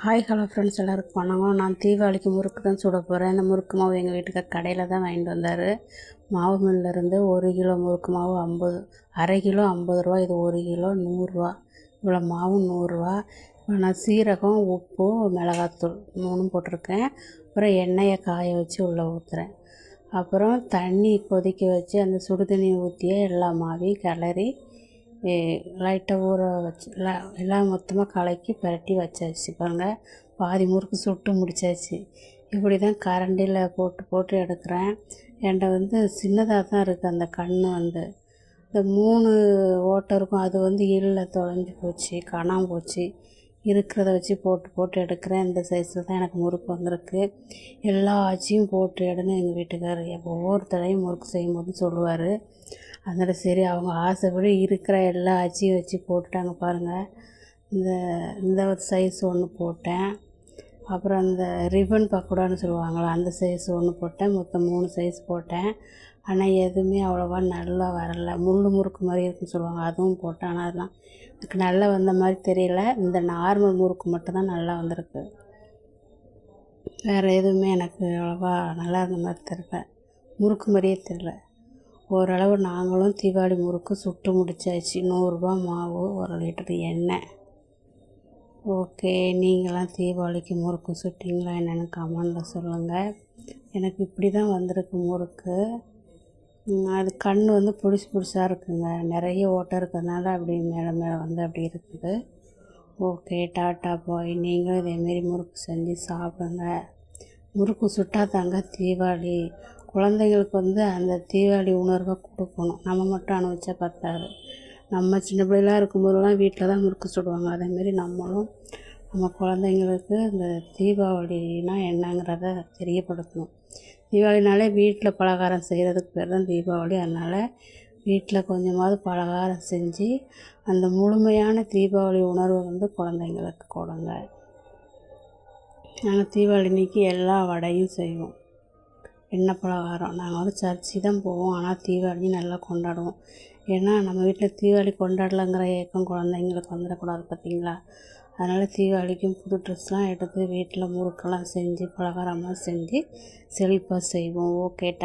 Hi hello friends, எல்லாருக்கும் வணக்கம். நான் தீபாவளிக்கு முறுக்கு தான் சுட போகிறேன். இந்த முறுக்கு மாவு எங்கள் வீட்டுக்கார் கடையில் தான் வாங்கிட்டு வந்தார். மாவு மில்லிருந்து 1 கிலோ முறுக்கு மாவு 50, அரை கிலோ 50 ரூபா, இது 1 கிலோ 100 ரூபா. இவ்வளோ மாவு 100 ரூபா. நான் சீரகம், உப்பு, மிளகாத்தூள் 3 போட்டிருக்கேன். அப்புறம் எண்ணெயை காய வச்சு உள்ளே ஊற்றுறேன். அப்புறம் தண்ணி கொதிக்க வச்சு அந்த சுடு தண்ணி ஊற்றியே எல்லா மாவையும் கிளறி லைட்டாக ஊற வச்சு எல்லாம் மொத்தமாக கலக்கி பரட்டி வச்சாச்சு. பாருங்கள், பாதி முறுக்கு சுட்டு முடித்தாச்சு. இப்படி தான் கரண்டியில் போட்டு எடுக்கிறேன். என்கிட்ட சின்னதாக தான் இருக்குது அந்த கண். இந்த 3 ஓட்டை இருக்கும், அது இல்லை, தொலைஞ்சி போச்சு, காணாமல் போச்சு. இருக்கிறத வச்சு போட்டு எடுக்கிறேன். இந்த சைஸில் தான் எனக்கு முறுக்கு வந்திருக்கு. எல்லா ஆச்சியும் போட்டு எடுன்னு எங்கள் வீட்டுக்காரர் ஒவ்வொரு தடவையும் முறுக்கு செய்யும்போது சொல்லுவார். அதனால் சரி, அவங்க ஆசைப்படி இருக்கிற எல்லா ஆச்சியும் வச்சு போட்டுட்டாங்க. பாருங்கள், இந்த சைஸ் ஒன்று போட்டேன். அப்புறம் அந்த ரிப்பன் பக்கோடான்னு சொல்லுவாங்களா, அந்த சைஸ் ஒன்று போட்டேன். மொத்தம் 3 சைஸ் போட்டேன். ஆனால் எதுவுமே அவ்வளோவா நல்லா வரலை. முறுக்கு மாதிரி இருக்குன்னு சொல்லுவாங்க, அதுவும் போட்டேன். ஆனால் அதெல்லாம் எனக்கு நல்லா வந்த மாதிரி தெரியல. இந்த நார்மல் முறுக்கு மட்டும்தான் நல்லா வந்திருக்கு. வேறு எதுவுமே எனக்கு அவ்வளோவா நல்லா இருந்த மாதிரி தெரியல, முறுக்கு மாதிரியே தெரியல. ஓரளவு நாங்களும் தீபாவளி முறுக்கு சுட்டு முடிச்சாச்சு. 100 ரூபா மாவு, 1 லிட்டர் எண்ணெய். ஓகே, நீங்களாம் தீபாவளிக்கு முறுக்கு சுட்டிங்களா என்னென்னு கமெண்டில் சொல்லுங்கள். எனக்கு இப்படி தான் வந்திருக்கு முறுக்கு. அது கண் புதுசாக இருக்குங்க, நிறைய ஓட்டை இருக்கிறதுனால அப்படி மேலே அப்படி இருக்குது. ஓகே, டாட்டா பாய். நீங்களும் இதேமாரி முறுக்கு செஞ்சு சாப்பிடுங்க. முறுக்கு சுட்டால் தாங்க தீபாவளி. குழந்தைங்களுக்கு அந்த தீபாவளி உணர்வை கொடுக்கணும். நம்ம மட்டும் அனுபவிச்சா பத்தாது. நம்ம சின்ன பிள்ளைலாம் இருக்கும்போதெல்லாம் வீட்டில் தான் முறுக்கு சுடுவாங்க. அதேமாரி நம்மளும் நம்ம குழந்தைங்களுக்கு இந்த தீபாவளினா என்னங்கிறத தெரியப்படுத்தணும். தீபாவளினாலே வீட்டில் பலகாரம் செய்கிறதுக்கு பேர் தான் தீபாவளி. அதனால் வீட்டில் கொஞ்சமாவது பலகாரம் செஞ்சு அந்த முழுமையான தீபாவளி உணர்வை குழந்தைங்களுக்கு கொடுங்க. நாங்கள் தீபாவளி அன்றைக்கி எல்லா வடையும் செய்வோம், எண்ணெய் பலகாரம். நாங்கள் சர்ச்சு தான் போவோம், ஆனால் தீபாவளியும் நல்லா கொண்டாடுவோம். ஏன்னா நம்ம வீட்டில் தீபாவளி கொண்டாடலைங்கிற ஏக்கம் குழந்தைங்களுக்கு வந்துடக்கூடாது, பார்த்திங்களா? அதனால் தீபாவளிக்கும் புது ட்ரெஸ்லாம் எடுத்து வீட்டில் முறுக்கெல்லாம் செஞ்சு பலகாரமாக செஞ்சு செழிப்பாக செய்வோம். ஓகே.